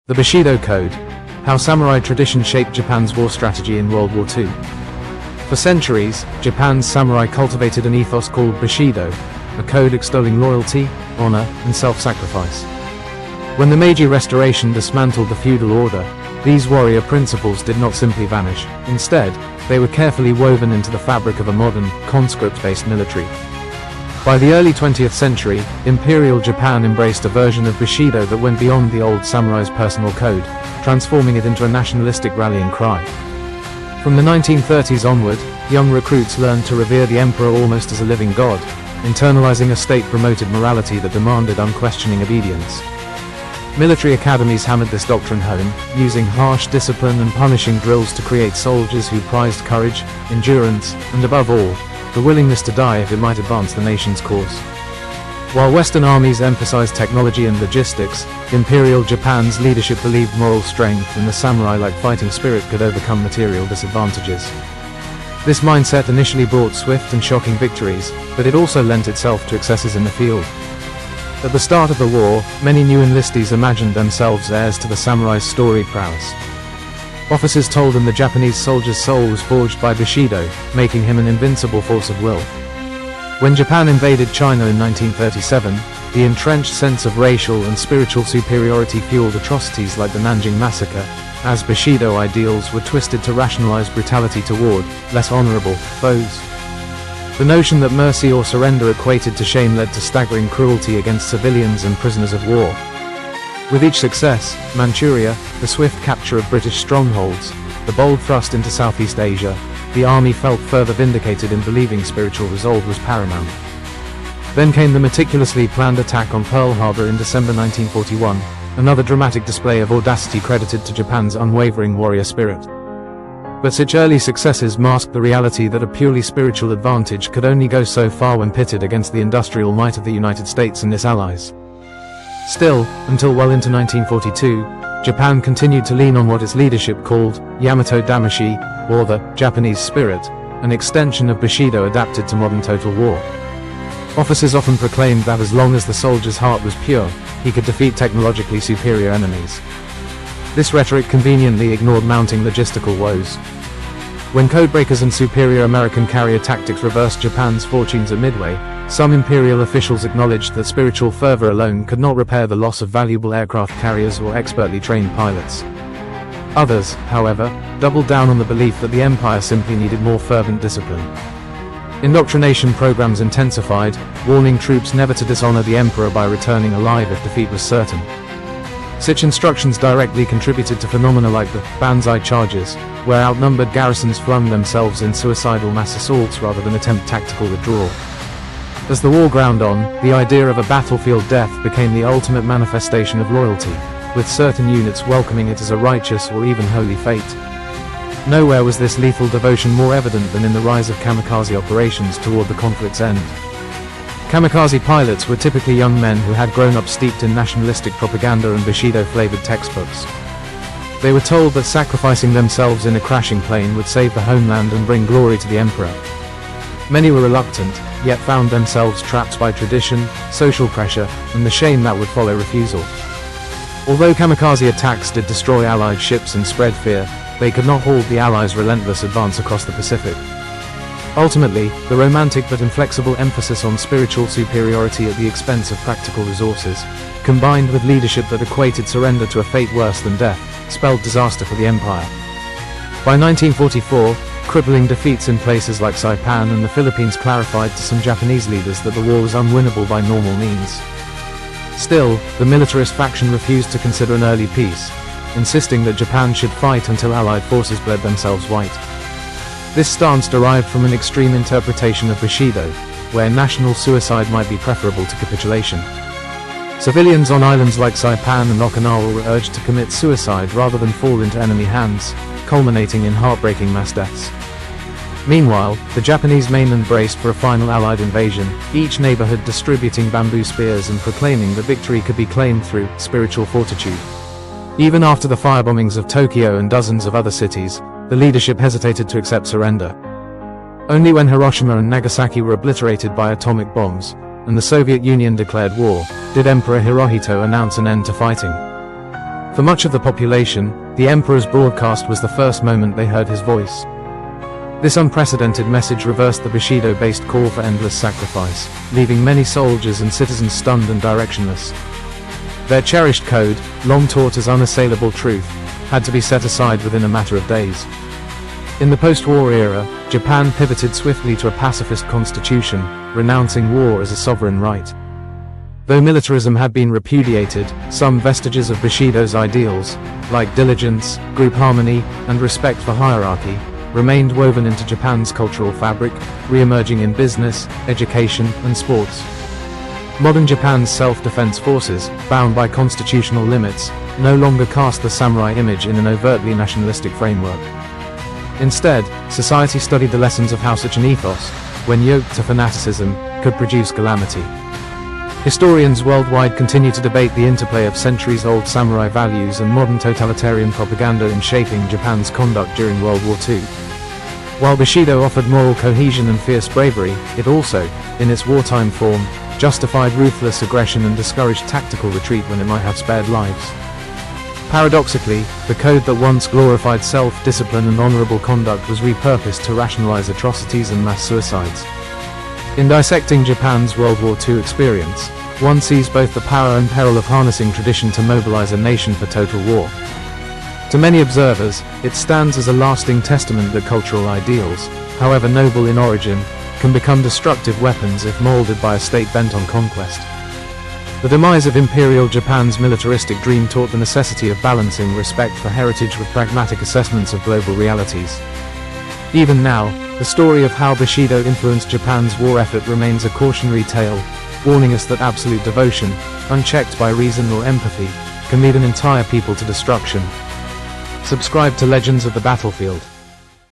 The Bushido Code: how samurai tradition shaped Japan's war strategy in World War II. For centuries, Japan's samurai cultivated an ethos called Bushido, a code extolling loyalty, honor, and self-sacrifice. When the Meiji Restoration dismantled the feudal order, these warrior principles did not simply vanish. Instead, they were carefully woven into the fabric of a modern, conscript-based military. By the early 20th century, Imperial Japan embraced a version of Bushido that went beyond the old samurai's personal code, transforming it into a nationalistic rallying cry. From the 1930s onward, young recruits learned to revere the emperor almost as a living god, internalizing a state-promoted morality that demanded unquestioning obedience. Military academies hammered this doctrine home, using harsh discipline and punishing drills to create soldiers who prized courage, endurance, and above all, the willingness to die if it might advance the nation's cause. While Western armies emphasized technology and logistics, Imperial Japan's leadership believed moral strength and the samurai-like fighting spirit could overcome material disadvantages. This mindset initially brought swift and shocking victories, but it also lent itself to excesses in the field. At the start of the war, many new enlistees imagined themselves heirs to the samurai's storied prowess. Officers told them the Japanese soldier's soul was forged by Bushido, making him an invincible force of will. When Japan invaded China in 1937, the entrenched sense of racial and spiritual superiority fueled atrocities like the Nanjing Massacre, as Bushido ideals were twisted to rationalize brutality toward less honorable foes. The notion that mercy or surrender equated to shame led to staggering cruelty against civilians and prisoners of war. With each success, Manchuria, the swift capture of British strongholds, the bold thrust into Southeast Asia, the army felt further vindicated in believing spiritual resolve was paramount. Then came the meticulously planned attack on Pearl Harbor in December 1941, another dramatic display of audacity credited to Japan's unwavering warrior spirit. But such early successes masked the reality that a purely spiritual advantage could only go so far when pitted against the industrial might of the United States and its allies. Still, until well into 1942, Japan continued to lean on what its leadership called Yamato Damashi, or the Japanese spirit, an extension of Bushido adapted to modern total war. Officers often proclaimed that as long as the soldier's heart was pure, he could defeat technologically superior enemies. This rhetoric conveniently ignored mounting logistical woes. When codebreakers and superior American carrier tactics reversed Japan's fortunes at Midway, some imperial officials acknowledged that spiritual fervor alone could not repair the loss of valuable aircraft carriers or expertly trained pilots. Others, however, doubled down on the belief that the empire simply needed more fervent discipline. Indoctrination programs intensified, warning troops never to dishonor the emperor by returning alive if defeat was certain. Such instructions directly contributed to phenomena like the Banzai charges, where outnumbered garrisons flung themselves in suicidal mass assaults rather than attempt tactical withdrawal. As the war ground on, the idea of a battlefield death became the ultimate manifestation of loyalty, with certain units welcoming it as a righteous or even holy fate. Nowhere was this lethal devotion more evident than in the rise of kamikaze operations toward the conflict's end. Kamikaze pilots were typically young men who had grown up steeped in nationalistic propaganda and Bushido-flavored textbooks. They were told that sacrificing themselves in a crashing plane would save the homeland and bring glory to the emperor. Many were reluctant, yet found themselves trapped by tradition, social pressure, and the shame that would follow refusal. Although kamikaze attacks did destroy Allied ships and spread fear, they could not halt the Allies' relentless advance across the Pacific. Ultimately, the romantic but inflexible emphasis on spiritual superiority at the expense of practical resources, combined with leadership that equated surrender to a fate worse than death, spelled disaster for the empire. By 1944, crippling defeats in places like Saipan and the Philippines clarified to some Japanese leaders that the war was unwinnable by normal means. Still, the militarist faction refused to consider an early peace, insisting that Japan should fight until Allied forces bled themselves white. This stance derived from an extreme interpretation of Bushido, where national suicide might be preferable to capitulation. Civilians on islands like Saipan and Okinawa were urged to commit suicide rather than fall into enemy hands, culminating in heartbreaking mass deaths. Meanwhile, the Japanese mainland braced for a final Allied invasion, each neighborhood distributing bamboo spears and proclaiming that victory could be claimed through spiritual fortitude. Even after the firebombings of Tokyo and dozens of other cities, the leadership hesitated to accept surrender. Only when Hiroshima and Nagasaki were obliterated by atomic bombs, and the Soviet Union declared war, did Emperor Hirohito announce an end to fighting. For much of the population, the emperor's broadcast was the first moment they heard his voice. This unprecedented message reversed the Bushido-based call for endless sacrifice, leaving many soldiers and citizens stunned and directionless. Their cherished code, long taught as unassailable truth, had to be set aside within a matter of days. In the post-war era, Japan pivoted swiftly to a pacifist constitution, renouncing war as a sovereign right. Though militarism had been repudiated, some vestiges of Bushido's ideals, like diligence, group harmony, and respect for hierarchy, remained woven into Japan's cultural fabric, re-emerging in business, education, and sports. Modern Japan's self-defense forces, bound by constitutional limits, no longer cast the samurai image in an overtly nationalistic framework. Instead, society studied the lessons of how such an ethos, when yoked to fanaticism, could produce calamity. Historians worldwide continue to debate the interplay of centuries-old samurai values and modern totalitarian propaganda in shaping Japan's conduct during World War II. While Bushido offered moral cohesion and fierce bravery, it also, in its wartime form, justified ruthless aggression and discouraged tactical retreat when it might have spared lives. Paradoxically, the code that once glorified self-discipline and honorable conduct was repurposed to rationalize atrocities and mass suicides. In dissecting Japan's World War II experience, one sees both the power and peril of harnessing tradition to mobilize a nation for total war. To many observers, it stands as a lasting testament that cultural ideals, however noble in origin, can become destructive weapons if molded by a state bent on conquest. The demise of Imperial Japan's militaristic dream taught the necessity of balancing respect for heritage with pragmatic assessments of global realities. Even now, the story of how Bushido influenced Japan's war effort remains a cautionary tale, warning us that absolute devotion, unchecked by reason or empathy, can lead an entire people to destruction. Subscribe to Legends of the Battlefield.